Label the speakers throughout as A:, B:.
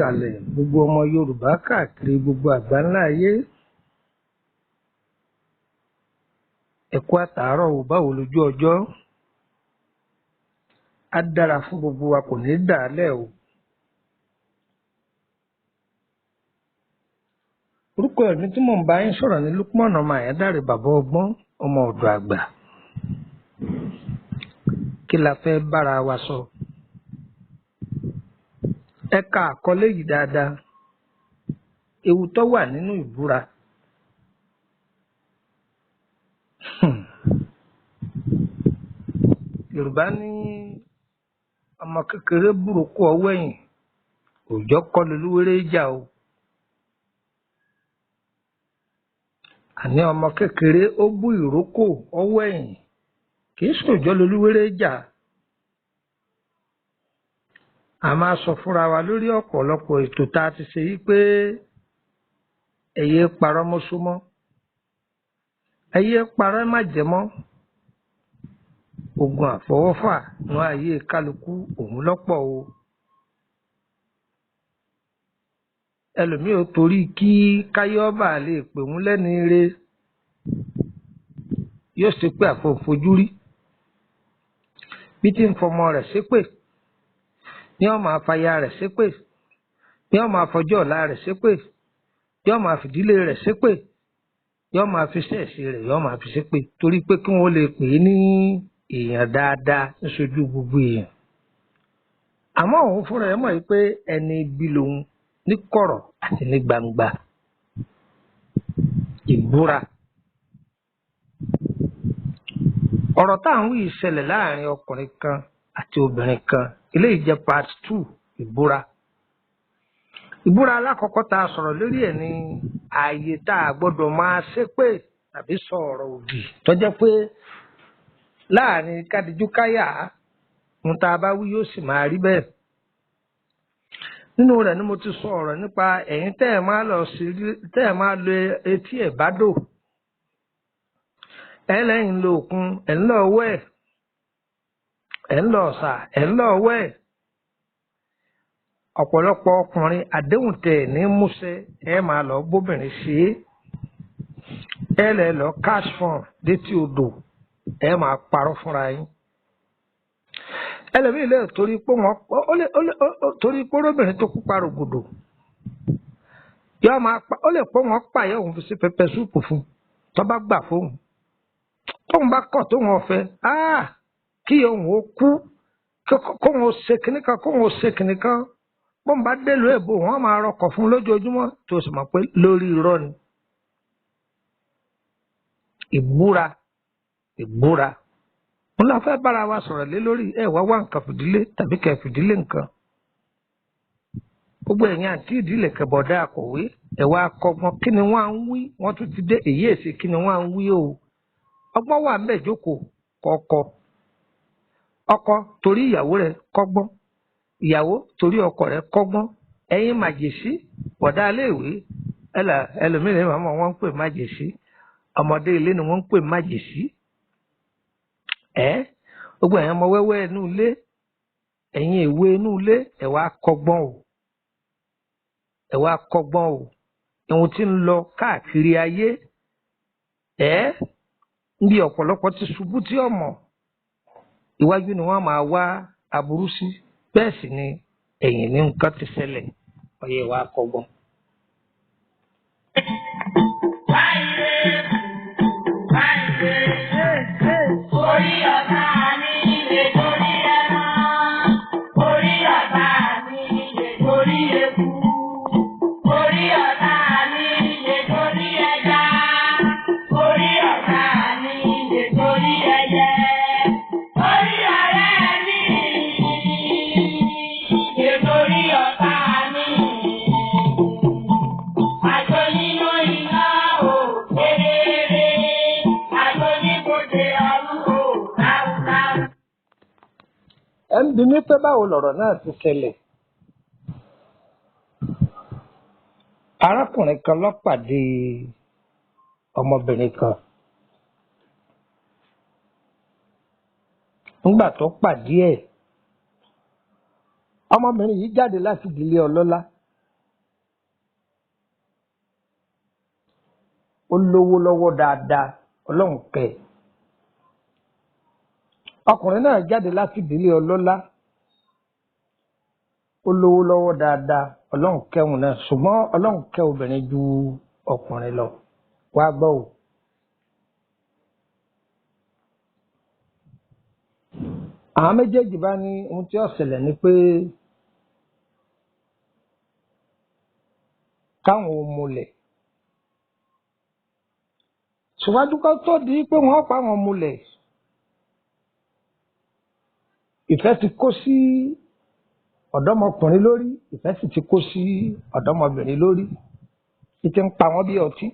A: ìkàlẹ̀ gbogbo ọmọ Yorùbá káàkiri gbogbo àgbáńlá ayé. Ẹ kú àtàárọ̀ o, báwo lójú ọjọ́? Á dára fún gbogbo wa, kò ní dàálẹ̀ o. Orúkọ ẹ̀mí tí mò ń bá yín sọ̀rọ̀ ní Lukman ọmọ Àyádáre bàbá ọgbọ́n ọmọ ọ̀dọ̀ àgbà. Kí la fẹ́ bára wa sọ? Ẹ ka àkọlé yìí dáadáa. Ewu tó wà nínú ìbúra. Yorùbá ní ọmọ kékeré burúkú ọwọ́ ẹ̀yìn, òòjọ́ kọ́ lolúwéré jà o. Àní ọmọ kékeré ó bú ìrókò ọwọ́ ẹ̀yìn, kì í ṣòòjọ́ lolúwéré jà. A máa sọ fúnra wa lórí ọ̀pọ̀lọpọ̀ ètò tá a ti ṣe yí pé ẹ yé parọ́ mọ́ṣú mọ́, ẹ yé parọ́ má jẹ mọ́. Ogun àfọwọ́fà ní ayé kálukú òun lọ́pọ̀ o. Ẹlòmíì ò torí kí káyọ́bà lè pè wọ́n lẹ́ni ire yóò ṣe pé àfojúrí bí tí ń fọmọ rẹ̀ ṣépè, ní ó máa fàyà rẹ̀ ṣépè, ní ó máa fọjọ́ ọ̀la rẹ̀ ṣépè, yóò máa fìdílé rẹ̀ ṣépè, yóò máa fi ṣẹ́ẹ̀sì rẹ̀ yóò máa fi ṣépè torí pé kí wọ́n lè pè é ní èèyàn dáadáa níṣojú gbogbo èèyàn. Àmọ́ òun fúnra ẹ̀ mọ̀ pé ẹni ibi lòun ní kọ̀rọ̀ àti ní gbangba. Ìbúra. Ọ̀rọ̀ tá à ń wí ìṣẹ̀lẹ̀ láàrin ọkùnrin kan àti obìnrin kan. Eléyìí jẹ́ part 2 ìbúra. Ìbúra alákọ̀ọ́kọ́ tá a sọ̀rọ̀ lórí ẹ̀ ní ààyè tá a gbọ́dọ̀ máa ṣépè tàbí sọ ọ̀rọ̀ òdì tó jẹ́ pé láàrin kádìjú káyà ohun tá a bá wí yóò sì máa rí bẹ́ẹ̀. Nínú rẹ̀ ni mo ti sọ ọ̀rọ̀ nípa ẹ̀yin tẹ́ ẹ̀ máa lo etí ẹ̀ bá dò. Ẹ lẹ́yìn lo òkun, ẹ̀ ń lọ wẹ̀, ẹ̀ ń lọ ọ̀sà, ẹ̀ ń lọ wẹ̀. Ọ̀pọ̀lọpọ̀ ọkùnrin àdéhùn tẹ̀ ní múṣẹ ẹ máa lọ bóbìnrin ṣe é. Ẹ lẹ́ lọ cash fund létí odò ẹ máa parọ́ fúnra yín. Ẹlòmíì lè torí pé olóbìnrin tó kú parògbòdò ó lè pọ́ wọn pààyà òun fi sí pẹpẹ súùpù fún tó bá gbà fóun. Tóun bá kọ̀ tóun ọ̀fẹ́ kí òun ó kú kóun ó ṣe kìnìkan kóun ó ṣe kìnìkan bóun bá délùú èbó wọn máa rọkọ̀ fún lójoojúmọ́ tó sì mọ̀ pé lórí irọ́ ni. Ìbúra wọn la fẹ́ bára wa sọ̀rọ̀ lé lórí ẹ wá nǹkan fìdílé tàbí kẹ́ fìdílé nǹkan. Gbogbo ẹ̀yin àti ìdílé kẹbọ̀dá akọ̀wé ẹ wá kọ́gbọ́n kí ni wọ́n á ń wí wọ́n tún ti dé èyí èsì kí ni wọ́n á ń wí o. Ọgbọ́n wà ń bẹ̀ jókòó kọ́kọ́. Ọkọ torí ìyàwó rẹ̀ kọ́gbọ́n, ìyàwó torí ọkọ rẹ̀ kọ́gbọ́n. Ẹ̀yin màjèṣí bọ̀dá iléèwé ẹlòmíràn màmá wọn ń pè májèṣí, ọmọdé ilé ni wọ́n ń pè májèṣí. Gbogbo ẹ̀yin ọmọ wẹ́wẹ́ inú ilé, ẹ̀yin èwe inú ilé ẹ wá kọ́gbọ́n o. Ẹ wá kọ́gbọ́n o. Ìhun tí ń lọ káàkiri ayé níbi ọ̀pọ̀lọpọ̀ ti ṣubú tí ọmọ iwájú ni wọ́n máa wá aburú sí, bẹ́ẹ̀ sì ni ẹ̀yìn ní nǹkan ti ṣẹlẹ̀ ọyẹ wa kọ́gbọ́n.
B: Orí ọ̀tá mi lè torí ẹran, orí ọ̀tá mi lè torí eku, orí ọ̀tá mi lè torí ẹja, orí ọ̀tá mi lè torí ẹyẹ, orí ọ̀rẹ́ mi lè torí ọ̀tá mi. Àjọ nínú iná ò kéré, àjọ níbodè ọ̀run ò ráúráú.
A: Ẹ ń bi mí pé báwo lọ̀rọ̀ náà ti ṣẹlẹ̀. Arákùnrin kan ló pàdé ọmọbìnrin kan. Nígbà tó pàdé ẹ̀, ọmọbìnrin yìí jáde láti ìdílé ọlọ́lá ó lówó lọ́wọ́ dáadáa ọlọ́run kẹ́ ẹ̀. ọkùnrin náà jáde láti ìdílé ọlọ́lá ó lówó lọ́wọ́ dáadáa ọlọ́run kẹ́hùn náà ṣùgbọ́n ọlọ́run kẹ́ obìnrin ju ọkùnrin lọ wá gbọ́ ò. àwọn méjèèjì bá ní ohun tí ó ṣẹlẹ̀ ni pé káwọn ò múlẹ̀ ṣùgbọ́n kó tó di pé wọ́n pa àwọn múlẹ̀ ìfẹ́ ti kó sí ọ̀dọ́mọkùnrin lórí ìfẹ́ sì ti kó sí ọ̀dọ́mọbìnrin lórí ti ń pa wọ́n bí ọtí.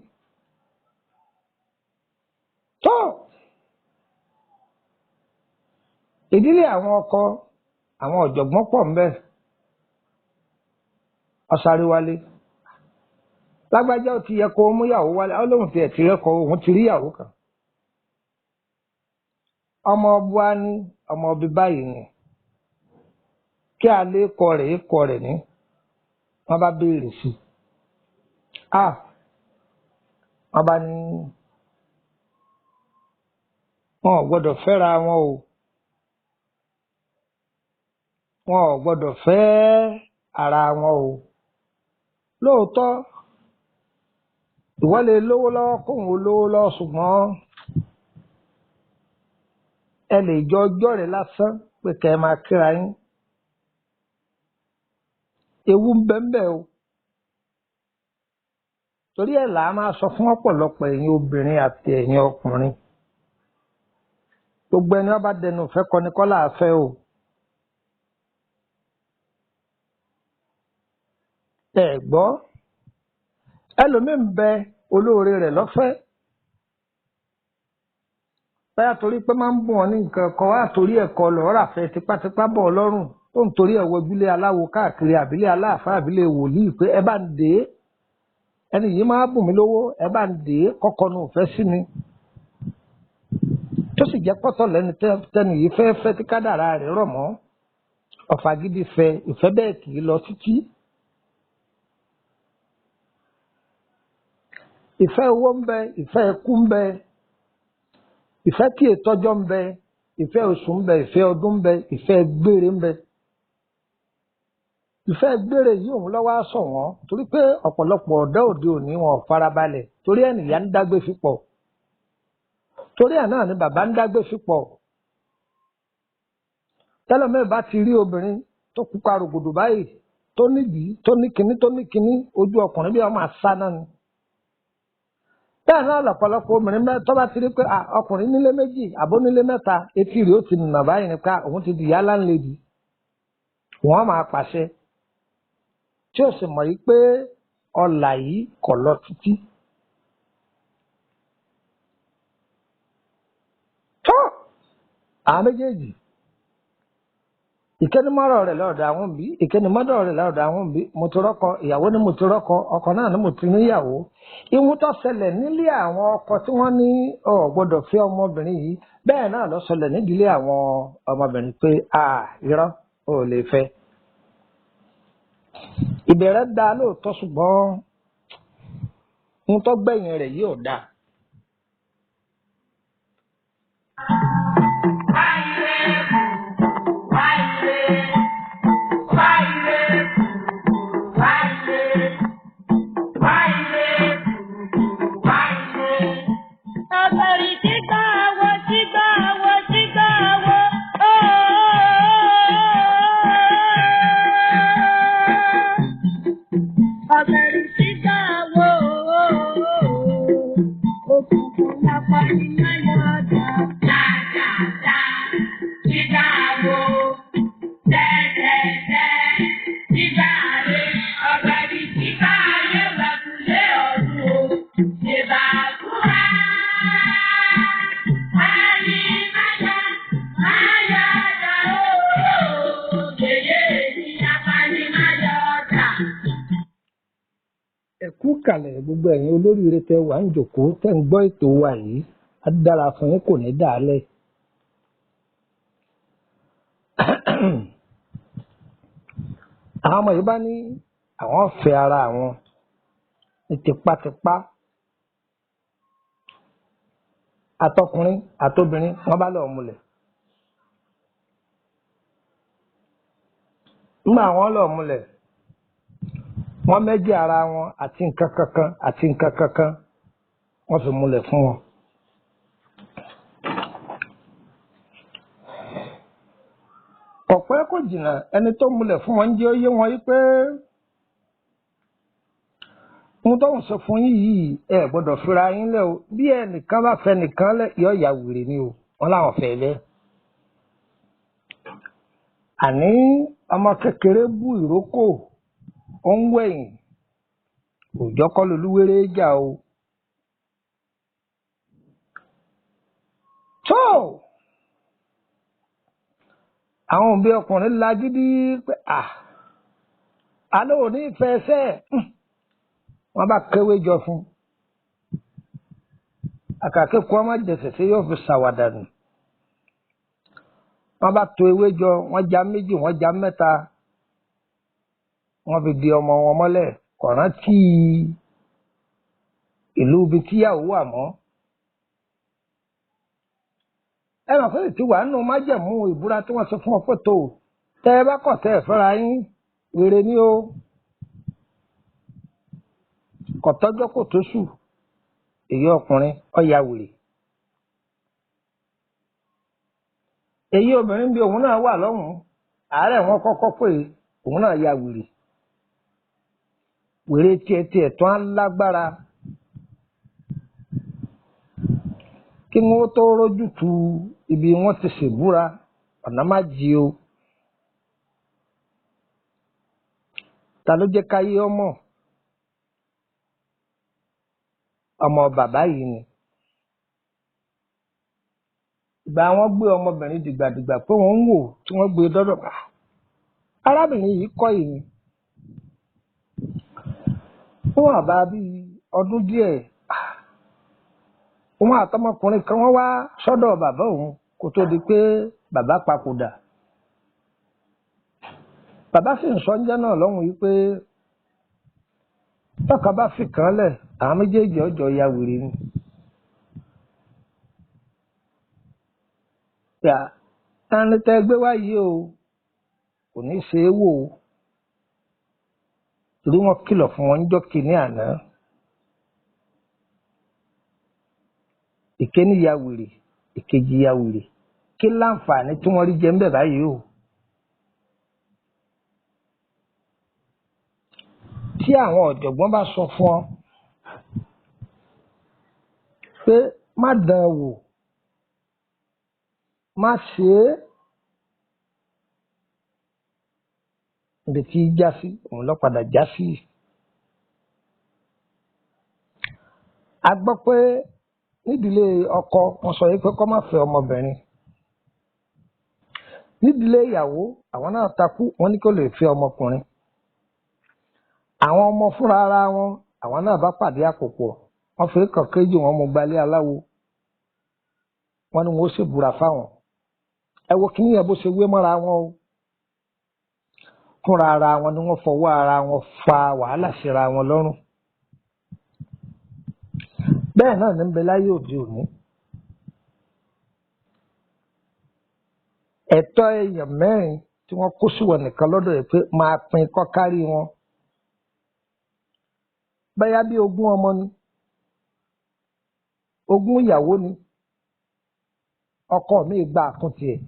A: tó ìdílé àwọn ọkọ àwọn ọ̀jọ̀gbọ́n pọ̀ ń bẹ ọ̀sáré wálé lágbájá ó ti yẹ kó mú ìyàwó wálé ọlọ́run ti ẹ̀ ti rẹ́kọ̀ọ́ òun ti rí ìyàwó kan ọmọ ọbúwa ní ọmọ ọbí báyìí ni kí a lè kọ rẹ̀ ní wọ́n bá béèrè sí wọ́n bá ní wọn ò gbọ́dọ̀ fẹ́ra wọn o wọn ò gbọ́dọ̀ fẹ́ ara wọn o lóòótọ́ ìwọ lè lówó lọ́wọ́ kóun ó lówó lọ́wọ́ ṣùgbọ́n ẹ lè jọ ọjọ́ rẹ̀ lásán pé kẹ́ ẹ máa kíra yín ewu ń bẹ́ńbẹ́ o torí ẹ̀ là á máa sọ fún ọ̀pọ̀lọpọ̀ ẹ̀yin obìnrin àti ẹ̀yin ọkùnrin gbogbo ẹni wọn bá dẹnu ìfẹ́ kọ́ni kọ́ là á fẹ́ o ẹ gbọ́ ẹlòmíín bẹ olóore rẹ̀ lọ́fẹ́ báyà torí pé máa ń bùn wọn ní nǹkan kan wá torí ẹ̀kọ́ lọ́ọ́ rà fẹ́ tipátipá bọ̀ ọlọ́run tó ń torí ẹ̀wọ̀ ìbílẹ̀ aláwo káàkiri àbílẹ̀ aláàfáà àbílẹ̀ wòlíì pé ẹ bá ń dè é ẹni yìí máa bùn mí lówó ẹ bá ń dè é kọ́kọ́ nu òfẹ́ sí ni tó sì jẹ́ pọ́tọ̀ lẹ́ni tẹ́ni yìí fẹ́ tí kádàrá rẹ̀ rọ̀ mọ́ ọ̀fà gidi fẹ́ ìfẹ́ bẹ́ẹ̀ kì í lọ títí. ìfẹ́ owó ń bẹ ìfẹ́ ẹkú ń bẹ ìfẹ́ tí ètọ́jọ́ ń bẹ ìfẹ́ oṣù ń bẹ ìfẹ́ ọdún ń bẹ ìfẹ́ gbére ń bẹ. ìfẹ́ gbére yìí òun lọ́wọ́ á sọ wọ́n torí pé ọ̀pọ̀lọpọ̀ ọ̀dọ́ òde òní wọn ò farabalẹ̀ torí ẹnìyà ń dágbé fipọ̀ torí ẹ̀ náà ni bàbá ń dágbé fipọ̀ tẹ́lẹ̀mẹ́ bá ti rí obìnrin tó pupa rògbòdò báyìí tó nídìí tó ní kinní ojú ọkùnrin bí wọ́n máa sá náà ni. bẹ́ẹ̀ náà lọ̀pọ̀lọpọ̀ obìnrin tó bá ti rí pé ọkùnrin nílé méjì àbó nílé mẹ́ta etí rẹ̀ ó ti nà báyìí nípa òun ti di ìyá láńlẹ́dì wọ́n máa pàṣẹ tí ó sì mọ̀ yìí pé ọlà yìí kọ̀ lọ títí. tó àwọn méjèèjì ìkẹ́nimọ́rọ̀ rẹ̀ lọ́dọ̀ àwọn òbí ìkẹ́nimọ́rọ̀ rẹ̀ lọ́dọ̀ àwọn òbí mo ti rọ́kọ ìyàwó ni mo ti rọ́kọ ọkọ náà ni mo ti níyàwó ìwú tó ṣẹlẹ̀ nílé àwọn ọkọ tí wọ́n ní ò gbọ́dọ̀ fẹ́ ọmọbìnrin yìí bẹ́ẹ̀ náà ló ṣẹlẹ̀ nídìílé àwọn ọmọbìnrin pé irọ́ ò lè fẹ́. ìbẹ̀rẹ̀ da lóòótọ́ ṣùgbọ́n ohun tó gbẹ̀yìn rẹ̀ yìí ò dáa. ẹ̀kú kalẹ̀ gbogbo ẹ̀yin olóríire tẹ wà ń jòkó tẹ́ ń gbọ́ ètò wa yìí á dára fún yín kò ní dàálẹ̀. àwọn ọmọ yìí bá ní àwọn fẹ́ ara àwọn ní tipátipá àtọkùnrin àtobìnrin wọ́n bá lọ múlẹ̀. nígbà wọ́n lọ múlẹ̀ wọ́n méjì ara wọn àti nǹkan kankan wọ́n fi múlẹ̀ fún wọn. ọ̀pẹ́ kò jìnnà ẹni tó múlẹ̀ fún wọn jẹ́ ó yé wọn yí pé ohun tó ń sọ fún yín yìí ẹ gbọ́dọ̀ fira yín lẹ̀ o bí ẹnìkan bá fẹ́ nìkan lẹ̀ yọ ìyá wèrè ni o wọn làwọn fẹ́ lẹ̀. àní ọmọ kékeré bú ìrókò ó ń wẹ̀yìn òòjọ́ kọ́ lolúwéré jà o. tó àwọn òbí ọkùnrin lagídí pé àlọ́ òní ìfẹ́ ẹsẹ̀ wọ́n bá kéwé jọ fún àkàkẹ́ kó ọmọ jẹ̀sẹ̀ tí yóò fi ṣàwàdà nù. wọ́n bá to ewé jọ wọ́n já méjì wọ́n já mẹ́ta wọ́n fi di ọmọ wọn mọ́lẹ̀ kò rántí ìlú ibi tíyàwó wà mọ́. ẹ mọ̀ pé tí wàá nù májẹ̀mú ìbúra tí wọ́n sọ fún ọ pé tó tẹ́ ẹ bá kọ̀ tẹ́ ẹ fẹ́ra yín wèrè ni o. kò tọ́jọ́ kò tó sù èyí ọkùnrin ọ̀ya wèrè. èyí obìnrin bí òun náà wà lọ́hùn-ún àárẹ̀ wọn kọ́kọ́ pé òun náà ya wèrè. wèrè tiẹ̀ tó á lágbára kí wọ́n tó rójú tu ibi wọ́n ti ṣèbúra ọ̀nà má jí o. ta ló jẹ́ káyé ọmọ bàbá yìí ni. ìgbà wọn gbé ọmọbìnrin dìgbàdìgbà pé wọ́n ń wò tí wọ́n gbé dọ́dọ̀ arábìnrin yìí kọ́ yìí ni. fún àbá bíi ọdún díẹ̀ òun àtọmọkùnrin kan wọ́n wá sọ́dọ̀ bàbá òun kó tó di pé bàbá papòdà. bàbá sì ń sọ ńjẹ́ náà lọ́hùn yìí pé tọ́ka bá fi kàn án lẹ̀ àwọn méjèèjì ọjọ́ ya wèrè ni. tani tẹ́ gbé wá yìí o kò ní í ṣe é wò ó torí wọ́n kìlọ̀ fún wọn níjọ́ kìíní àná. ìkéní ya wèrè ìkejì ya wèrè kí láǹfààní tí wọ́n rí jẹ ńbẹ̀ báyìí o. tí àwọn ọ̀jọ̀gbọ́n bá sọ fún ọ pé má dán wò má ṣe é ìrètí já sí òun lọ padà já sí. a gbọ́ pé nídìílé ọkọ wọn sọ yìí pé kó má fẹ́ ọmọbìnrin. nídìílé ìyàwó àwọn náà takú wọn ní kó lè fẹ́ ọmọkùnrin. àwọn ọmọ fúnra ara wọn àwọn náà bá pàdé àpòpọ̀ wọn fi kàn kéjì wọn mú gbalé aláwo wọn ni wọn ó sì búra fáwọn. ẹ wo kí nìyẹn bó ṣe wé mọ́ra wọn o. fúnra ara wọn ni wọ́n fọwọ́ ara wọn fa wàhálà síra wọn lọ́rùn. bẹ́ẹ̀ náà ní ń bẹ láyé òde òní. ẹ̀tọ́ èèyàn mẹ́rin tí wọ́n kó sí wọn nìkan lọ́dọ̀ ẹ̀ pé máa pín kọ́ kárí wọn. bẹ́yà bí ogún ọmọ ni ogún ìyàwó ni ọkọ mi gba àkúntì ẹ̀.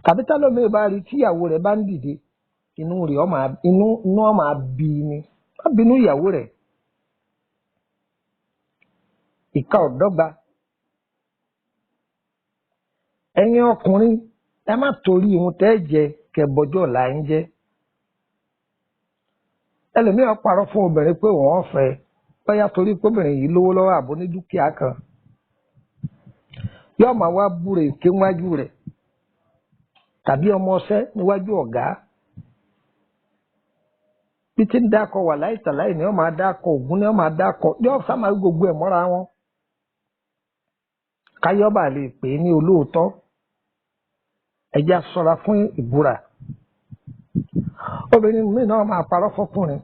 A: tàbí tálọ́mì bá rí tíyàwó rẹ̀ bá ń dìde inú ọmọ àbí ni má bínú ìyàwó rẹ̀. ìka ọ̀dọ́gba. ẹ̀yin ọkùnrin ẹ má torí ohun tẹ́ ẹ jẹ kẹbọjọ́ ọ̀la ń jẹ́. ẹlòmíràn parọ́ fún obìnrin pé wọ́n fẹ́ bóyá torí pé obìnrin yìí lówó lọ́wọ́ àbò ní dúkìá kan yóò máa wá búre ké wájú rẹ̀ tàbí ọmọ ọṣẹ́ níwájú ọ̀gá. bí tí ń dákọ̀ wà láìtàláì ni wọ́n máa dákọ̀ ògún ni wọ́n máa dákọ̀ yóò sá máa gbogbo ẹ̀ mọ́ra wọn. káyọ́bà lè pè é ní olóòótọ́ ẹja ṣọ́ra fún ìbúra. obìnrin mi náà máa parọ́ fọkùnrin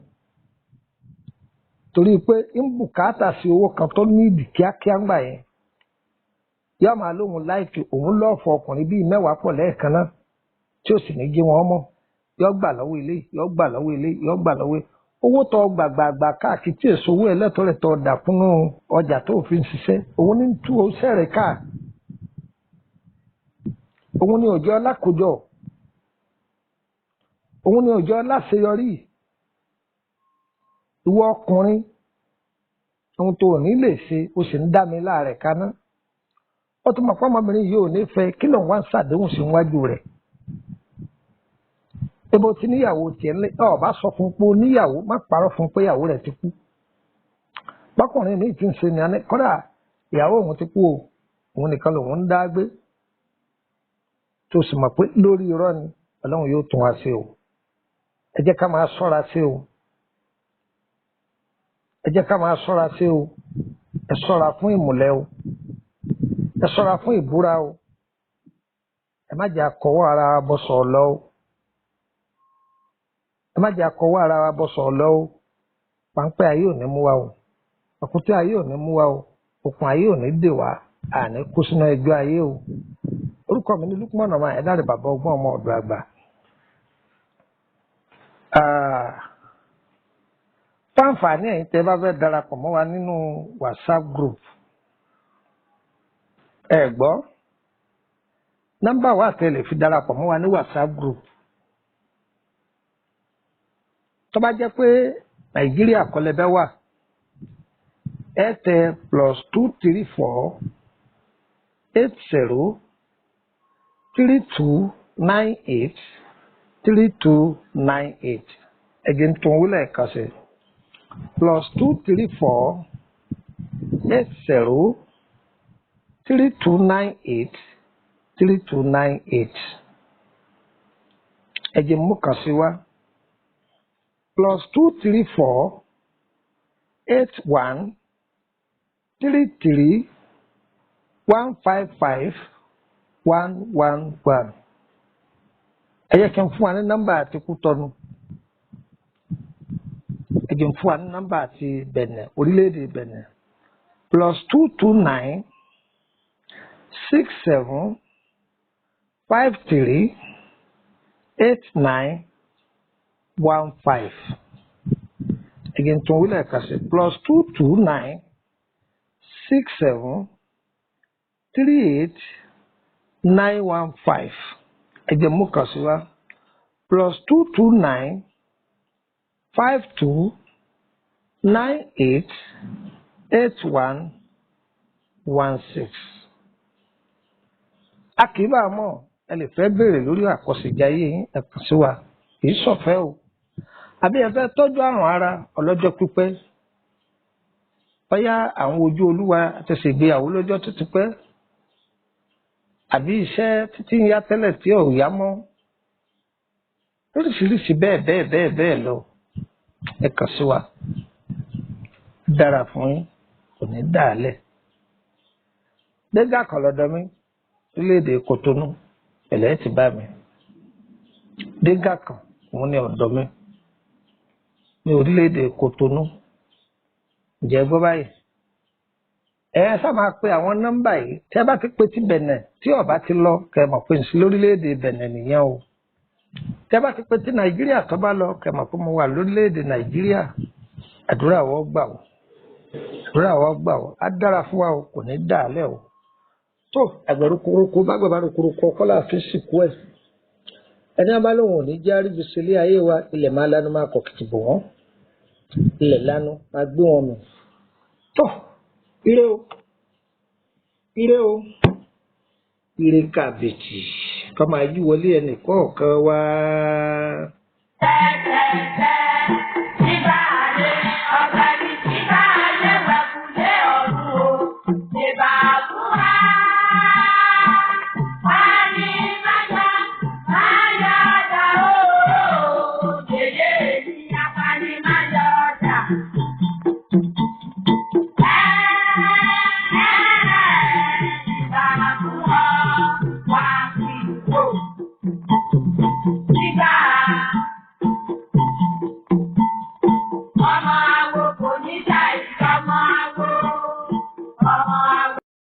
A: torí pé ń bùkátà sí owó kan tó ní ìdí kíákíá ń gbà yẹn yóò máa lóhun láìkì òun lọ́ọ̀fọ̀ ọkùnrin bíi 10 pọ̀ lẹ́ẹ̀kan náà tí ó sì ní jí wọn mọ́ yóò gbà lọ́wọ́ ilé yóò gbà lọ́wọ́ ilé yóò gbà lọ́wọ́ owó tó gbàgbàgbà káàkiri tí èso owó ẹlẹ́tọ̀ọ́ rẹ̀ tó dà fúnnú ọjà tó fi ń ṣiṣẹ́ òun ní tú o sẹ́rẹ̀ ká òun ní òjò ọlákòjọ òun ní òjò ọláṣeyọrí ìwọ ọkùnrin ohun tó ní lè ṣe o sì ń dá mi láàrẹ̀ kaná ó tún mọ̀ pé ọmọbìnrin yìí ò ní fẹ́ kí lòun wá ń ṣàdéhùn sí iwájú rẹ̀ ebo ti níyàwó tiẹ̀ ńlẹ̀ ọ̀ bá sọ fún pé oníyàwó má parọ́ fún pé ìyàwó rẹ̀ ti kú bákùnrin mi ti ń ṣe ní kọ́dà ìyàwó òun ti kú o òun nìkan lòun ń dá gbé tó sì mọ̀ pé lórí irọ́ ni ọlọ́run yóò tún wá sí o ẹ jẹ́ ká máa ṣọ́ra sí o ẹ jẹ́ ká máa ṣọ́ra sí o ẹ ṣọ́ra fún ìmùlẹ̀ o ẹ ṣọ́ra fún ìbúra o ẹ má jẹ́ akọwọ́ ara wa bọ́ sọ̀ lọ o ẹ má jẹ́ akọwọ́ ara wa bọ́ sọ̀ lọ o páńpẹ́ ayé ò ní mú wa o àkútẹ́ ayé ò ní mú wa o òkun ayé ò ní dè wá àní kó sínú ẹgbẹ́ ayé o orúkọ mi ní Lukman ọmọ ẹ̀dá rẹ̀ bàbá ọgbọ́n ọmọ ọ̀dọ̀ àgbà. fáǹfààní ẹ̀yin tẹ́ bá fẹ́ darapọ̀ mọ́ wa nínú WhatsApp group ẹ gbọ́ nọ́mbà wa tẹ́ lè fi darapọ̀ mọ́ wa ní WhatsApp group tó bá jẹ́ pé Nàìjíríà kọ́lẹ́bẹ́ wà ẹ tẹ +234 80 3298 3298 again tó ń wúlẹ̀ ẹ̀ka sí +234 80 3298 3298 ẹ̀jẹ̀ mú kàn sí wa +234 81 33 155 111 ẹ yẹ kí n fún wa ní nọ́mbà àti Kútọ́nù ẹ jẹ́ n fún wa ní nọ́mbà àti Bẹ̀nẹ̀ orílẹ̀-èdè Bẹ̀nẹ̀ +229 67 53 89 15 again tó wílẹ̀ ẹ̀ka sí +229 67 38 915 ẹ̀jẹ̀ mú kàn sí wa +229 52 98 81 16. a kì í bá a mọ̀ ẹ lè fẹ́ béèrè lórí àkọsíjáyé yín ẹ kàn sí wa kì í ṣọ̀fẹ́ o àbí ẹ fẹ́ tọ́jú àrùn ara ọlọ́jọ́ pípẹ́ bóyá àwọn ojú olúwa ti ṣègbéyàwó lọ́jọ́ tó ti pẹ́ àbí iṣẹ́ títí ń yá tẹ́lẹ̀ tí ò yá mọ́ lóríṣiríṣi bẹ́ẹ̀ lọ ẹ kàn sí wa dára fún yín kò ní dàálẹ̀ gbẹ́gà kan lọ́dọ̀ mi orílẹ̀-èdè Kòtónú ẹ̀lẹ́ ti bá mi gbẹ́gà kan òun ní ọ̀dọ̀ mi ní orílẹ̀-èdè Kòtónú ǹjẹ́ gbọ́ báyìí ẹ sá máa pe àwọn nọ́mbà yìí tí a bá ti pe ti Bẹ̀nẹ̀ tí ó bá ti lọ kẹ́ mọ̀ pé sí lórílẹ̀-èdè Bẹ̀nẹ̀ nìyẹn o tí a bá ti pe ti Nàìjíríà tó bá lọ kẹ́ mọ̀ pé mo wà lórílẹ̀-èdè Nàìjíríà àdúrà wọ́n gbà wọ́ àdúrà wọ́n gbà wọ́ á dára fún wa o kò ní dàálẹ̀ o tó àgbẹ̀rù koroko bá gbàgbà koroko kọ́lá fi sìnkú ẹ̀ ẹni abálòhùn ò ní jẹ́ àríbísílẹ̀ ayé wa ilẹ̀ máa lanu máa kọ̀ kìtì bò wọ́n ilẹ̀ lanu máa gbé wọn mì tó ire o ire o ire kàbìtì ká máa yí wọlé ẹnì kọ̀ọ̀kan wá.
B: Ìbá fún wa.